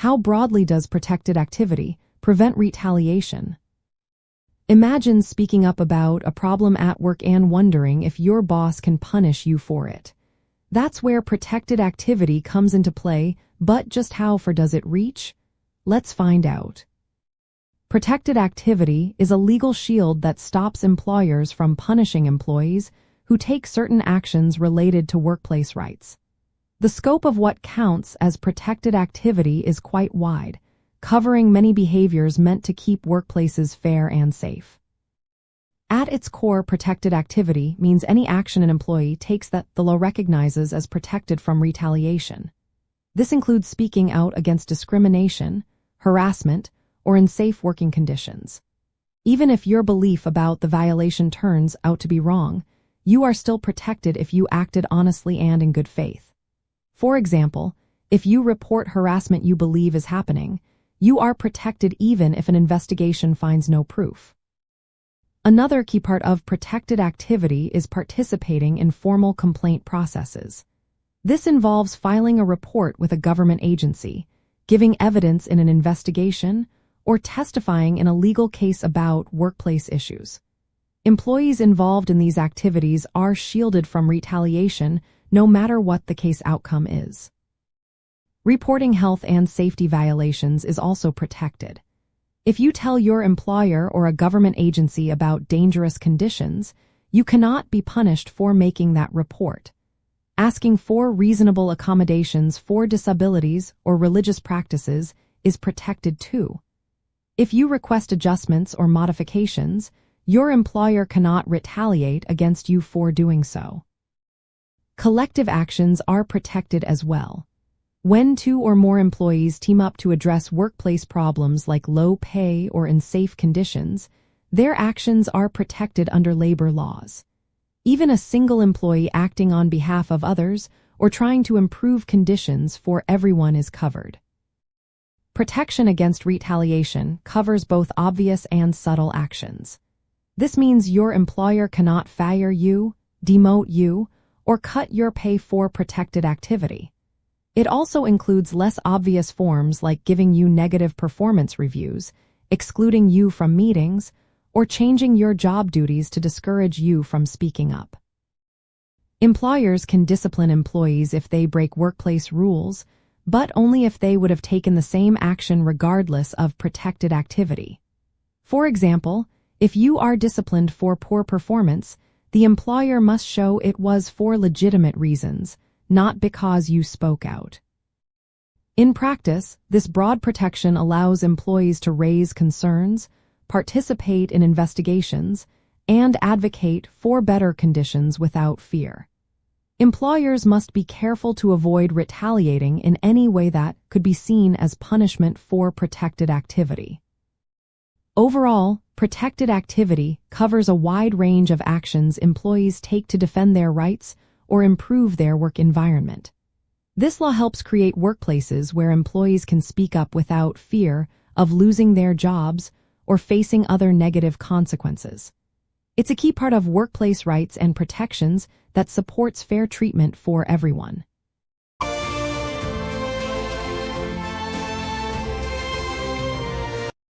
How broadly does protected activity prevent retaliation? Imagine speaking up about a problem at work and wondering if your boss can punish you for it. That's where protected activity comes into play, but just how far does it reach? Let's find out. Protected activity is a legal shield that stops employers from punishing employees who take certain actions related to workplace rights. The scope of what counts as protected activity is quite wide, covering many behaviors meant to keep workplaces fair and safe. At its core, protected activity means any action an employee takes that the law recognizes as protected from retaliation. This includes speaking out against discrimination, harassment, or unsafe working conditions. Even if your belief about the violation turns out to be wrong, you are still protected if you acted honestly and in good faith. For example, if you report harassment you believe is happening, you are protected even if an investigation finds no proof. Another key part of protected activity is participating in formal complaint processes. This involves filing a report with a government agency, giving evidence in an investigation, or testifying in a legal case about workplace issues. Employees involved in these activities are shielded from retaliation no matter what the case outcome is. Reporting health and safety violations is also protected. If you tell your employer or a government agency about dangerous conditions, you cannot be punished for making that report. Asking for reasonable accommodations for disabilities or religious practices is protected too. If you request adjustments or modifications, your employer cannot retaliate against you for doing so. Collective actions are protected as well. When two or more employees team up to address workplace problems like low pay or unsafe conditions, their actions are protected under labor laws. Even a single employee acting on behalf of others or trying to improve conditions for everyone is covered. Protection against retaliation covers both obvious and subtle actions. This means your employer cannot fire you, demote you, or cut your pay for protected activity. It also includes less obvious forms like giving you negative performance reviews, excluding you from meetings, or changing your job duties to discourage you from speaking up. Employers can discipline employees if they break workplace rules, but only if they would have taken the same action regardless of protected activity. For example, if you are disciplined for poor performance, the employer must show it was for legitimate reasons, not because you spoke out. In practice, this broad protection allows employees to raise concerns, participate in investigations, and advocate for better conditions without fear. Employers must be careful to avoid retaliating in any way that could be seen as punishment for protected activity. Overall, protected activity covers a wide range of actions employees take to defend their rights or improve their work environment. This law helps create workplaces where employees can speak up without fear of losing their jobs or facing other negative consequences. It's a key part of workplace rights and protections that supports fair treatment for everyone.